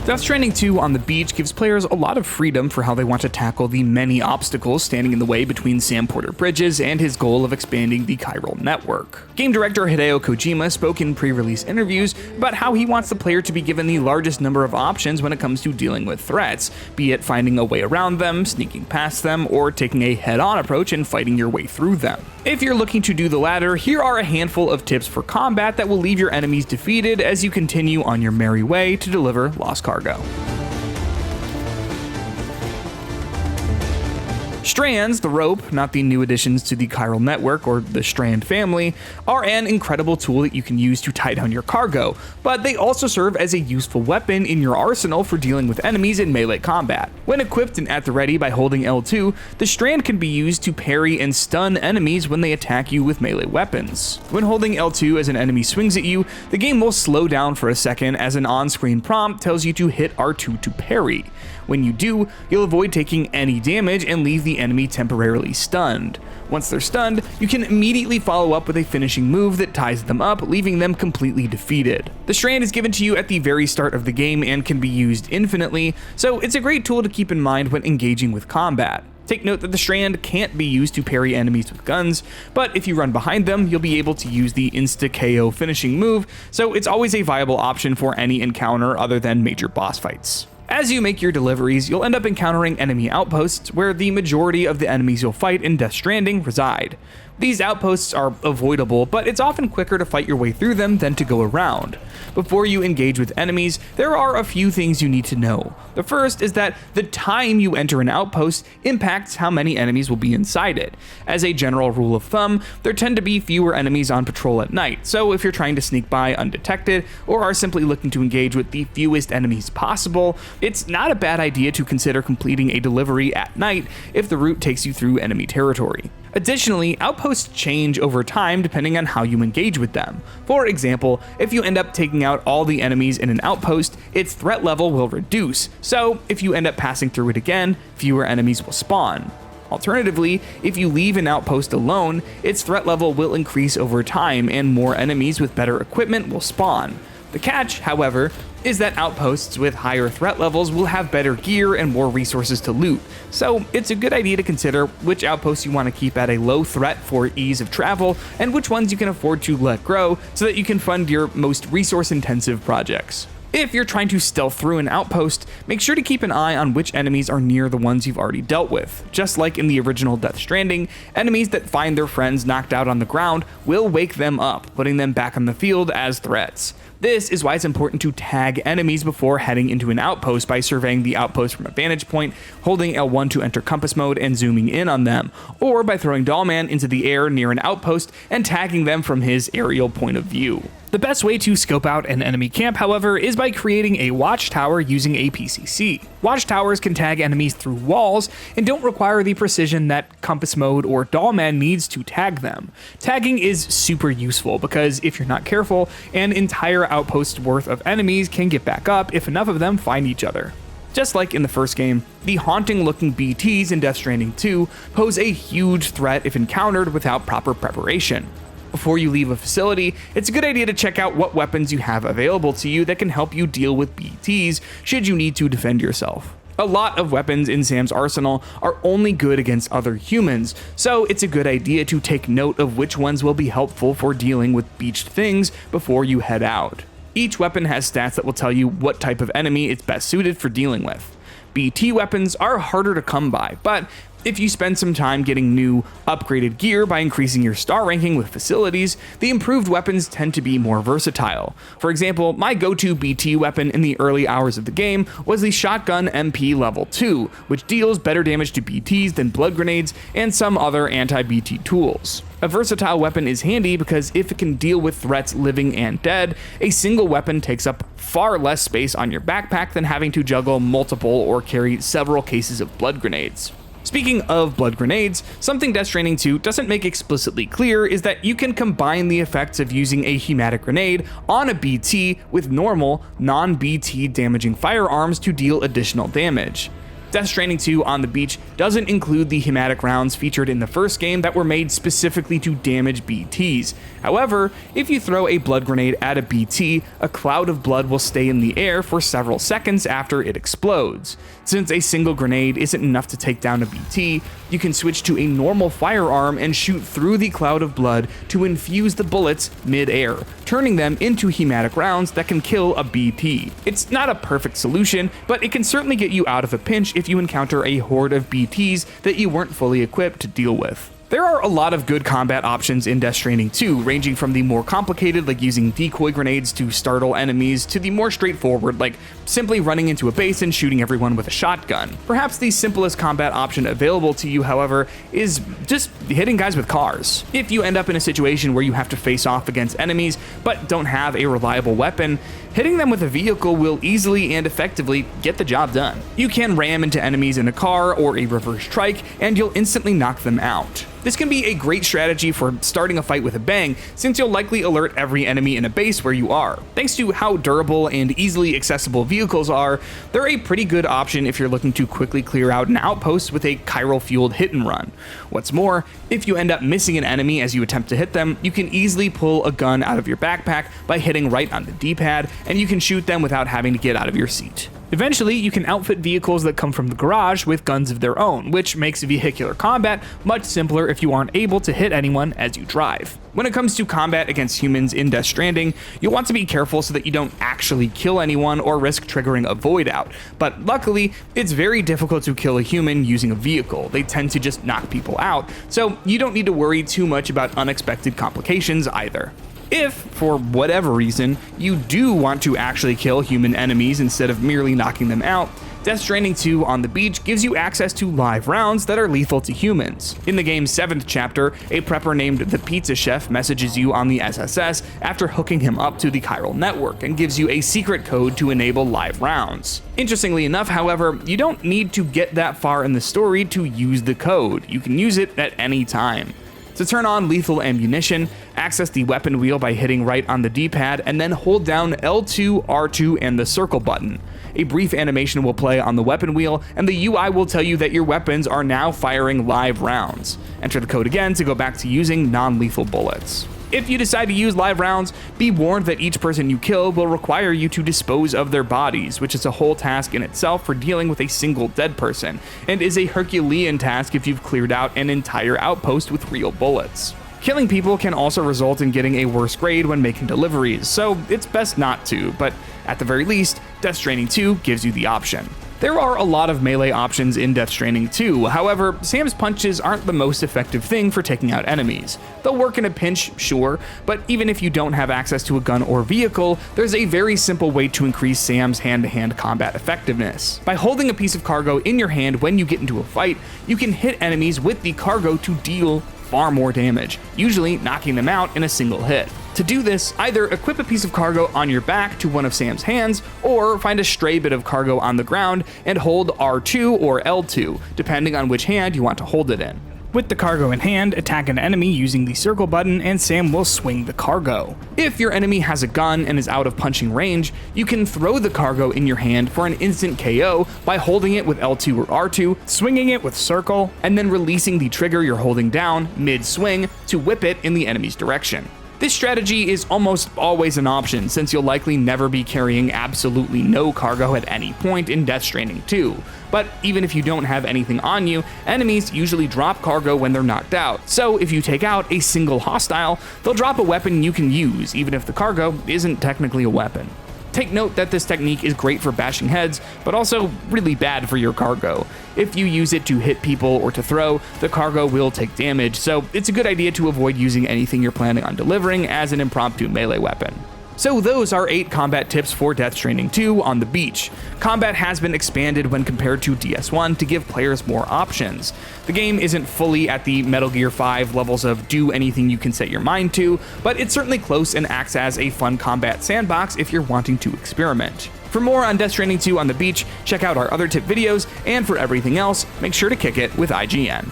Death Stranding 2 on the beach gives players a lot of freedom for how they want to tackle the many obstacles standing in the way between Sam Porter Bridges and his goal of expanding the chiral network. Game director Hideo Kojima spoke in pre-release interviews about how he wants the player to be given the largest number of options when it comes to dealing with threats, be it finding a way around them, sneaking past them, or taking a head-on approach and fighting your way through them. If you're looking to do the latter, here are a handful of tips for combat that will leave your enemies defeated as you continue on your merry way to deliver lost cargo. Strands, the rope, not the new additions to the chiral network or the Strand family, are an incredible tool that you can use to tie down your cargo, but they also serve as a useful weapon in your arsenal for dealing with enemies in melee combat. When equipped and at the ready by holding L2, the Strand can be used to parry and stun enemies when they attack you with melee weapons. When holding L2 as an enemy swings at you, the game will slow down for a second as an on-screen prompt tells you to hit R2 to parry. When you do, you'll avoid taking any damage and leave the enemy temporarily stunned. Once they're stunned, you can immediately follow up with a finishing move that ties them up, leaving them completely defeated. The Strand is given to you at the very start of the game and can be used infinitely, so it's a great tool to keep in mind when engaging with combat. Take note that the Strand can't be used to parry enemies with guns, but if you run behind them, you'll be able to use the insta-KO finishing move, so it's always a viable option for any encounter other than major boss fights. As you make your deliveries, you'll end up encountering enemy outposts, where the majority of the enemies you'll fight in Death Stranding reside. These outposts are avoidable, but it's often quicker to fight your way through them than to go around. Before you engage with enemies, there are a few things you need to know. The first is that the time you enter an outpost impacts how many enemies will be inside it. As a general rule of thumb, there tend to be fewer enemies on patrol at night, so if you're trying to sneak by undetected, or are simply looking to engage with the fewest enemies possible, it's not a bad idea to consider completing a delivery at night if the route takes you through enemy territory. Additionally, outposts change over time depending on how you engage with them. For example, if you end up taking out all the enemies in an outpost, its threat level will reduce, so if you end up passing through it again, fewer enemies will spawn. Alternatively, if you leave an outpost alone, its threat level will increase over time and more enemies with better equipment will spawn. The catch, however, is that outposts with higher threat levels will have better gear and more resources to loot, so it's a good idea to consider which outposts you want to keep at a low threat for ease of travel, and which ones you can afford to let grow so that you can fund your most resource-intensive projects. If you're trying to stealth through an outpost, make sure to keep an eye on which enemies are near the ones you've already dealt with. Just like in the original Death Stranding, enemies that find their friends knocked out on the ground will wake them up, putting them back on the field as threats. This is why it's important to tag enemies before heading into an outpost by surveying the outpost from a vantage point, holding L1 to enter compass mode and zooming in on them, or by throwing Dollman into the air near an outpost and tagging them from his aerial point of view. The best way to scope out an enemy camp, however, is by creating a watchtower using a PCC. Watchtowers can tag enemies through walls and don't require the precision that compass mode or Dollman needs to tag them. Tagging is super useful because if you're not careful, an entire outpost's worth of enemies can get back up if enough of them find each other. Just like in the first game, the haunting-looking BTs in Death Stranding 2 pose a huge threat if encountered without proper preparation. Before you leave a facility, it's a good idea to check out what weapons you have available to you that can help you deal with BTs should you need to defend yourself. A lot of weapons in Sam's arsenal are only good against other humans, so it's a good idea to take note of which ones will be helpful for dealing with beached things before you head out. Each weapon has stats that will tell you what type of enemy it's best suited for dealing with. BT weapons are harder to come by, but if you spend some time getting new, upgraded gear by increasing your star ranking with facilities, the improved weapons tend to be more versatile. For example, my go-to BT weapon in the early hours of the game was the Shotgun MP Level 2, which deals better damage to BTs than blood grenades and some other anti-BT tools. A versatile weapon is handy because if it can deal with threats living and dead, a single weapon takes up far less space on your backpack than having to juggle multiple or carry several cases of blood grenades. Speaking of blood grenades, something Death Stranding 2 doesn't make explicitly clear is that you can combine the effects of using a hematic grenade on a BT with normal, non-BT damaging firearms to deal additional damage. Death Stranding 2 on the beach doesn't include the hematic rounds featured in the first game that were made specifically to damage BTs. However, if you throw a blood grenade at a BT, a cloud of blood will stay in the air for several seconds after it explodes. Since a single grenade isn't enough to take down a BT, you can switch to a normal firearm and shoot through the cloud of blood to infuse the bullets mid-air, turning them into hematic rounds that can kill a BT. It's not a perfect solution, but it can certainly get you out of a pinch if you encounter a horde of BTs that you weren't fully equipped to deal with. There are a lot of good combat options in Death Stranding 2, ranging from the more complicated, like using decoy grenades to startle enemies, to the more straightforward, like simply running into a base and shooting everyone with a shotgun. Perhaps the simplest combat option available to you, however, is just hitting guys with cars. If you end up in a situation where you have to face off against enemies, but don't have a reliable weapon, hitting them with a vehicle will easily and effectively get the job done. You can ram into enemies in a car or a reverse trike, and you'll instantly knock them out. This can be a great strategy for starting a fight with a bang, since you'll likely alert every enemy in a base where you are. Thanks to how durable and easily accessible vehicles are, they're a pretty good option if you're looking to quickly clear out an outpost with a chiral-fueled hit and run. What's more, if you end up missing an enemy as you attempt to hit them, you can easily pull a gun out of your backpack by hitting right on the D-pad, and you can shoot them without having to get out of your seat. Eventually, you can outfit vehicles that come from the garage with guns of their own, which makes vehicular combat much simpler if you aren't able to hit anyone as you drive. When it comes to combat against humans in Death Stranding, you'll want to be careful so that you don't actually kill anyone or risk triggering a void out, but luckily, it's very difficult to kill a human using a vehicle. They tend to just knock people out, so you don't need to worry too much about unexpected complications either. If, for whatever reason, you do want to actually kill human enemies instead of merely knocking them out, Death Stranding 2 on the beach gives you access to live rounds that are lethal to humans. In the game's 7th chapter, a prepper named the Pizza Chef messages you on the SSS after hooking him up to the chiral network and gives you a secret code to enable live rounds. Interestingly enough, however, you don't need to get that far in the story to use the code. You can use it at any time. To turn on lethal ammunition, access the weapon wheel by hitting right on the D-pad and then hold down L2, R2, and the circle button. A brief animation will play on the weapon wheel, and the UI will tell you that your weapons are now firing live rounds. Enter the code again to go back to using non-lethal bullets. If you decide to use live rounds, be warned that each person you kill will require you to dispose of their bodies, which is a whole task in itself for dealing with a single dead person, and is a Herculean task if you've cleared out an entire outpost with real bullets. Killing people can also result in getting a worse grade when making deliveries, so it's best not to, but at the very least, Death Stranding 2 gives you the option. There are a lot of melee options in Death Stranding 2, however, Sam's punches aren't the most effective thing for taking out enemies. They'll work in a pinch, sure, but even if you don't have access to a gun or vehicle, there's a very simple way to increase Sam's hand-to-hand combat effectiveness. By holding a piece of cargo in your hand when you get into a fight, you can hit enemies with the cargo to deal far more damage, usually knocking them out in a single hit. To do this, either equip a piece of cargo on your back to one of Sam's hands, or find a stray bit of cargo on the ground and hold R2 or L2, depending on which hand you want to hold it in. With the cargo in hand, attack an enemy using the circle button and Sam will swing the cargo. If your enemy has a gun and is out of punching range, you can throw the cargo in your hand for an instant KO by holding it with L2 or R2, swinging it with circle, and then releasing the trigger you're holding down mid-swing to whip it in the enemy's direction. This strategy is almost always an option, since you'll likely never be carrying absolutely no cargo at any point in Death Stranding 2. But even if you don't have anything on you, enemies usually drop cargo when they're knocked out. So if you take out a single hostile, they'll drop a weapon you can use, even if the cargo isn't technically a weapon. Take note that this technique is great for bashing heads, but also really bad for your cargo. If you use it to hit people or to throw, the cargo will take damage, so it's a good idea to avoid using anything you're planning on delivering as an impromptu melee weapon. So those are 8 combat tips for Death Stranding 2 on the beach. Combat has been expanded when compared to DS1 to give players more options. The game isn't fully at the Metal Gear 5 levels of do anything you can set your mind to, but it's certainly close and acts as a fun combat sandbox if you're wanting to experiment. For more on Death Stranding 2 on the beach, check out our other tip videos, and for everything else, make sure to kick it with IGN.